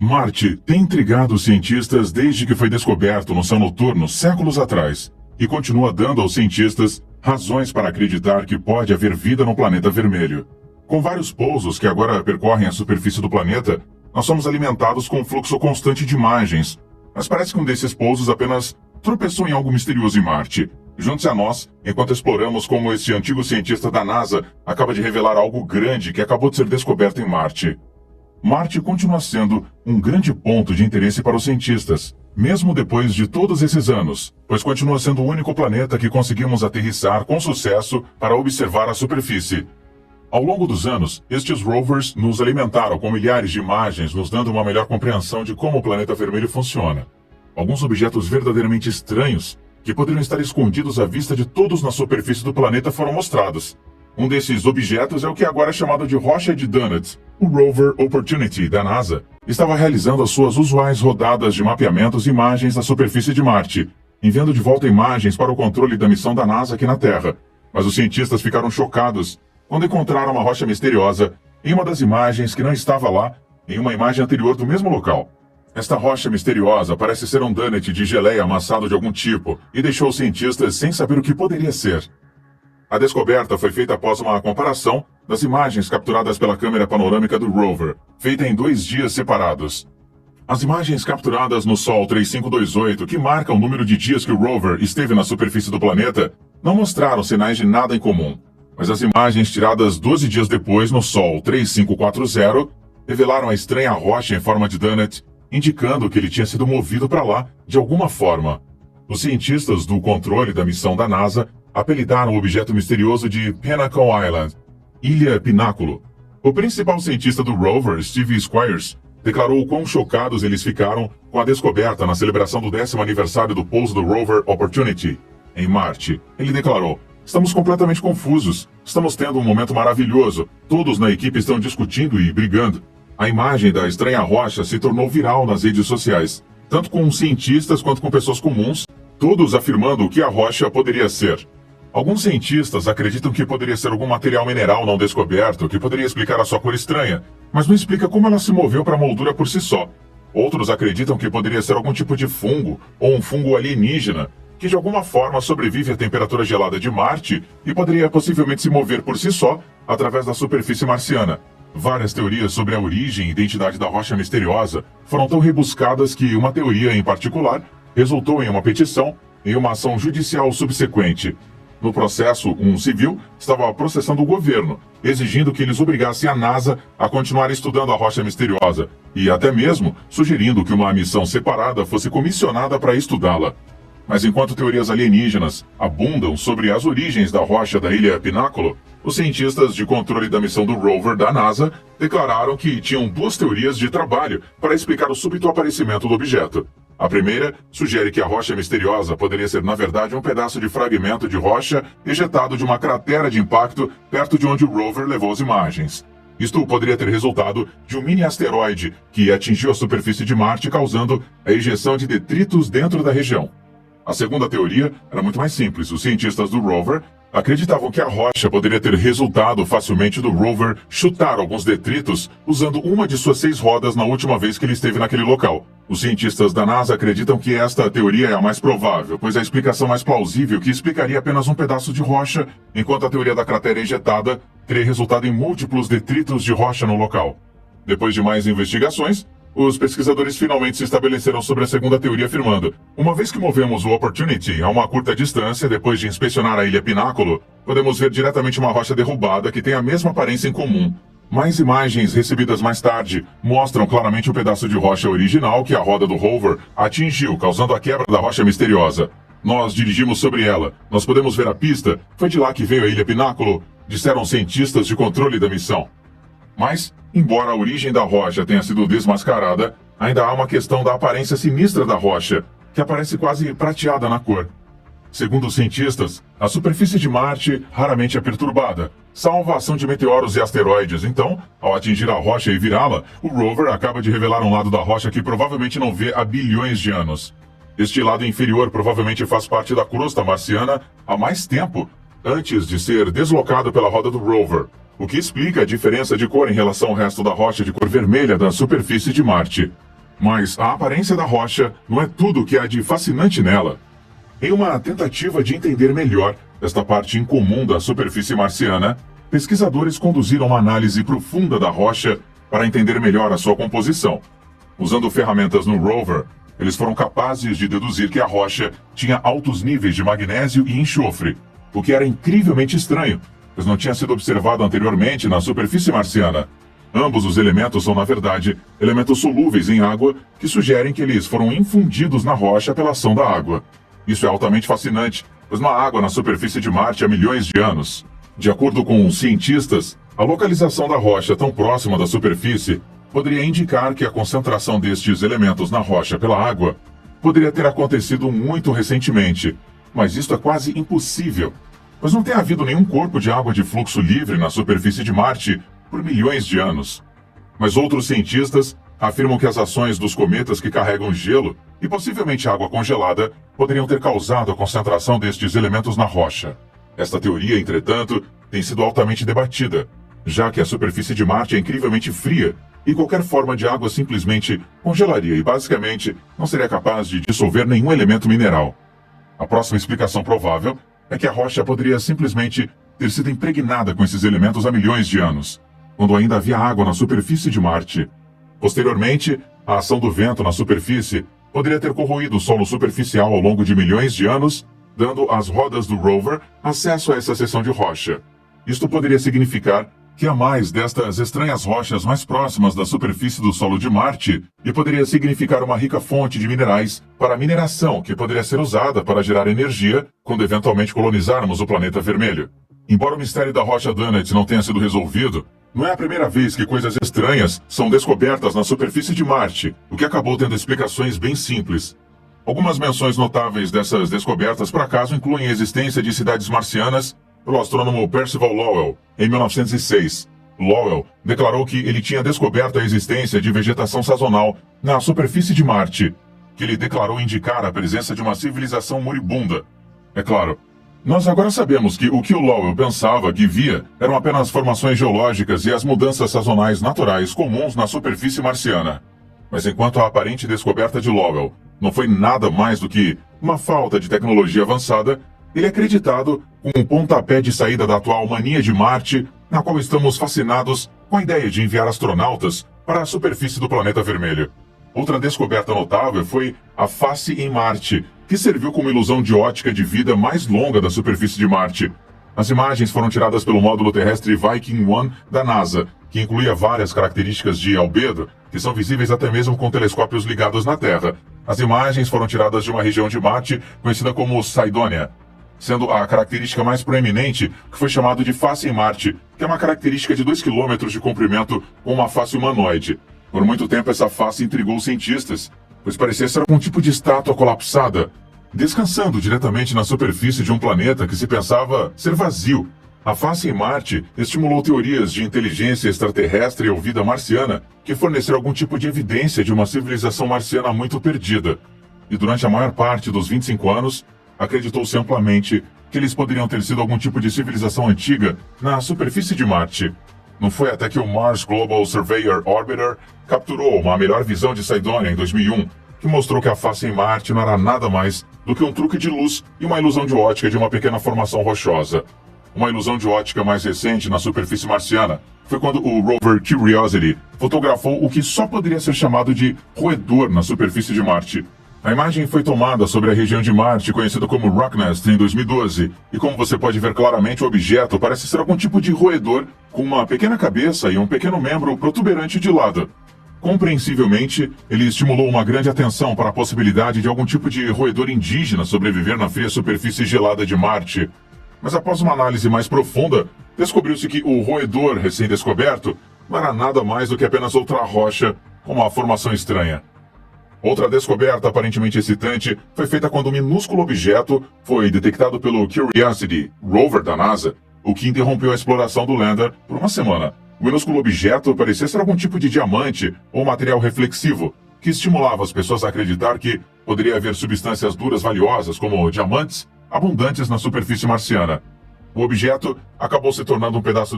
Marte tem intrigado os cientistas desde que foi descoberto no céu noturno séculos atrás, e continua dando aos cientistas razões para acreditar que pode haver vida no planeta vermelho. Com vários pousos que agora percorrem a superfície do planeta, nós somos alimentados com um fluxo constante de imagens, mas parece que um desses pousos apenas tropeçou em algo misterioso em Marte. Junte-se a nós, enquanto exploramos como este antigo cientista da NASA acaba de revelar algo grande que acabou de ser descoberto em Marte. Marte continua sendo um grande ponto de interesse para os cientistas, mesmo depois de todos esses anos, pois continua sendo o único planeta que conseguimos aterrissar com sucesso para observar a superfície. Ao longo dos anos, estes rovers nos alimentaram com milhares de imagens, nos dando uma melhor compreensão de como o planeta vermelho funciona. Alguns objetos verdadeiramente estranhos, que poderiam estar escondidos à vista de todos na superfície do planeta, foram mostrados. Um desses objetos é o que agora é chamado de rocha de Dunnet. O rover Opportunity, da NASA, estava realizando as suas usuais rodadas de mapeamentos e imagens da superfície de Marte, enviando de volta imagens para o controle da missão da NASA aqui na Terra. Mas os cientistas ficaram chocados quando encontraram uma rocha misteriosa em uma das imagens que não estava lá em uma imagem anterior do mesmo local. Esta rocha misteriosa parece ser um Dunnet de geleia amassado de algum tipo e deixou os cientistas sem saber o que poderia ser. A descoberta foi feita após uma comparação das imagens capturadas pela câmera panorâmica do rover, feita em 2 dias separados. As imagens capturadas no Sol 3528, que marcam o número de dias que o rover esteve na superfície do planeta, não mostraram sinais de nada em comum. Mas as imagens tiradas 12 dias depois no Sol 3540 revelaram a estranha rocha em forma de Dunnet, indicando que ele tinha sido movido para lá de alguma forma. Os cientistas do controle da missão da NASA apelidaram o objeto misterioso de Pinnacle Island, Ilha Pináculo. O principal cientista do rover, Steve Squyres, declarou o quão chocados eles ficaram com a descoberta na celebração do 10º aniversário do pouso do rover Opportunity em Marte. Ele declarou: "Estamos completamente confusos. Estamos tendo um momento maravilhoso. Todos na equipe estão discutindo e brigando." A imagem da estranha rocha se tornou viral nas redes sociais, tanto com cientistas quanto com pessoas comuns, todos afirmando o que a rocha poderia ser. Alguns cientistas acreditam que poderia ser algum material mineral não descoberto, que poderia explicar a sua cor estranha, mas não explica como ela se moveu para a moldura por si só. Outros acreditam que poderia ser algum tipo de fungo, ou um fungo alienígena, que de alguma forma sobrevive à temperatura gelada de Marte e poderia possivelmente se mover por si só através da superfície marciana. Várias teorias sobre a origem e identidade da rocha misteriosa foram tão rebuscadas que uma teoria em particular resultou em uma petição e uma ação judicial subsequente. No processo, um civil estava processando o governo, exigindo que eles obrigassem a NASA a continuar estudando a rocha misteriosa e até mesmo sugerindo que uma missão separada fosse comissionada para estudá-la. Mas enquanto teorias alienígenas abundam sobre as origens da rocha da Ilha Pináculo, os cientistas de controle da missão do rover da NASA declararam que tinham 2 teorias de trabalho para explicar o súbito aparecimento do objeto. A primeira sugere que a rocha misteriosa poderia ser, na verdade, um pedaço de fragmento de rocha ejetado de uma cratera de impacto perto de onde o rover levou as imagens. Isto poderia ter resultado de um mini asteroide que atingiu a superfície de Marte, causando a ejeção de detritos dentro da região. A segunda teoria era muito mais simples. Os cientistas do rover acreditavam que a rocha poderia ter resultado facilmente do rover chutar alguns detritos usando uma de suas 6 rodas na última vez que ele esteve naquele local. Os cientistas da NASA acreditam que esta teoria é a mais provável, pois é a explicação mais plausível que explicaria apenas um pedaço de rocha, enquanto a teoria da cratera ejetada teria resultado em múltiplos detritos de rocha no local. Depois de mais investigações, os pesquisadores finalmente se estabeleceram sobre a segunda teoria, afirmando: uma vez que movemos o Opportunity a uma curta distância depois de inspecionar a Ilha Pináculo, podemos ver diretamente uma rocha derrubada que tem a mesma aparência em comum. Mais imagens recebidas mais tarde mostram claramente o pedaço de rocha original que a roda do rover atingiu, causando a quebra da rocha misteriosa. Nós dirigimos sobre ela. Nós podemos ver a pista. Foi de lá que veio a Ilha Pináculo, disseram cientistas de controle da missão. Mas, embora a origem da rocha tenha sido desmascarada, ainda há uma questão da aparência sinistra da rocha, que aparece quase prateada na cor. Segundo os cientistas, a superfície de Marte raramente é perturbada, salvo a ação de meteoros e asteroides. Então, ao atingir a rocha e virá-la, o rover acaba de revelar um lado da rocha que provavelmente não vê há bilhões de anos. Este lado inferior provavelmente faz parte da crosta marciana há mais tempo, antes de ser deslocado pela roda do rover, o que explica a diferença de cor em relação ao resto da rocha de cor vermelha da superfície de Marte. Mas a aparência da rocha não é tudo o que há de fascinante nela. Em uma tentativa de entender melhor esta parte incomum da superfície marciana, pesquisadores conduziram uma análise profunda da rocha para entender melhor a sua composição. Usando ferramentas no rover, eles foram capazes de deduzir que a rocha tinha altos níveis de magnésio e enxofre, o que era incrivelmente estranho, pois não tinha sido observado anteriormente na superfície marciana. Ambos os elementos são, na verdade, elementos solúveis em água que sugerem que eles foram infundidos na rocha pela ação da água. Isso é altamente fascinante, pois não há água na superfície de Marte há milhões de anos. De acordo com os cientistas, a localização da rocha tão próxima da superfície poderia indicar que a concentração destes elementos na rocha pela água poderia ter acontecido muito recentemente, mas isto é quase impossível, pois não tem havido nenhum corpo de água de fluxo livre na superfície de Marte por milhões de anos. Mas outros cientistas afirmam que as ações dos cometas que carregam gelo e possivelmente água congelada poderiam ter causado a concentração destes elementos na rocha. Esta teoria, entretanto, tem sido altamente debatida, já que a superfície de Marte é incrivelmente fria e qualquer forma de água simplesmente congelaria e basicamente não seria capaz de dissolver nenhum elemento mineral. A próxima explicação provável é que a rocha poderia simplesmente ter sido impregnada com esses elementos há milhões de anos, quando ainda havia água na superfície de Marte. Posteriormente, a ação do vento na superfície poderia ter corroído o solo superficial ao longo de milhões de anos, dando às rodas do rover acesso a essa seção de rocha. Isto poderia significar que há mais destas estranhas rochas mais próximas da superfície do solo de Marte e poderia significar uma rica fonte de minerais para a mineração que poderia ser usada para gerar energia quando eventualmente colonizarmos o planeta vermelho. Embora o mistério da rocha Dunnet não tenha sido resolvido, não é a primeira vez que coisas estranhas são descobertas na superfície de Marte, o que acabou tendo explicações bem simples. Algumas menções notáveis dessas descobertas por acaso incluem a existência de cidades marcianas pelo astrônomo Percival Lowell, em 1906. Lowell declarou que ele tinha descoberto a existência de vegetação sazonal na superfície de Marte, que ele declarou indicar a presença de uma civilização moribunda. É claro, nós agora sabemos que o Lowell pensava que via eram apenas formações geológicas e as mudanças sazonais naturais comuns na superfície marciana. Mas enquanto a aparente descoberta de Lowell não foi nada mais do que uma falta de tecnologia avançada, ele é acreditado com um pontapé de saída da atual mania de Marte, na qual estamos fascinados com a ideia de enviar astronautas para a superfície do planeta vermelho. Outra descoberta notável foi a face em Marte, que serviu como ilusão de ótica de vida mais longa da superfície de Marte. As imagens foram tiradas pelo módulo terrestre Viking 1 da NASA, que incluía várias características de albedo, que são visíveis até mesmo com telescópios ligados na Terra. As imagens foram tiradas de uma região de Marte conhecida como Cydonia, sendo a característica mais proeminente que foi chamado de face em Marte, que é uma característica de 2 km de comprimento com uma face humanoide. Por muito tempo essa face intrigou os cientistas, pois parecia ser algum tipo de estátua colapsada, descansando diretamente na superfície de um planeta que se pensava ser vazio. A face em Marte estimulou teorias de inteligência extraterrestre ou vida marciana que forneceram algum tipo de evidência de uma civilização marciana muito perdida. E durante a maior parte dos 25 anos, acreditou-se amplamente que eles poderiam ter sido algum tipo de civilização antiga na superfície de Marte. Não foi até que o Mars Global Surveyor Orbiter capturou uma melhor visão de Cydonia em 2001, que mostrou que a face em Marte não era nada mais do que um truque de luz e uma ilusão de ótica de uma pequena formação rochosa. Uma ilusão de ótica mais recente na superfície marciana foi quando o rover Curiosity fotografou o que só poderia ser chamado de roedor na superfície de Marte. A imagem foi tomada sobre a região de Marte conhecida como Rocknest em 2012, e como você pode ver claramente, o objeto parece ser algum tipo de roedor com uma pequena cabeça e um pequeno membro protuberante de lado. Compreensivelmente, ele estimulou uma grande atenção para a possibilidade de algum tipo de roedor indígena sobreviver na fria superfície gelada de Marte. Mas após uma análise mais profunda, descobriu-se que o roedor recém-descoberto não era nada mais do que apenas outra rocha com uma formação estranha. Outra descoberta aparentemente excitante foi feita quando um minúsculo objeto foi detectado pelo Curiosity, rover da NASA, o que interrompeu a exploração do lander por uma semana. O minúsculo objeto parecia ser algum tipo de diamante ou material reflexivo, que estimulava as pessoas a acreditar que poderia haver substâncias duras valiosas, como diamantes, abundantes na superfície marciana. O objeto acabou se tornando um pedaço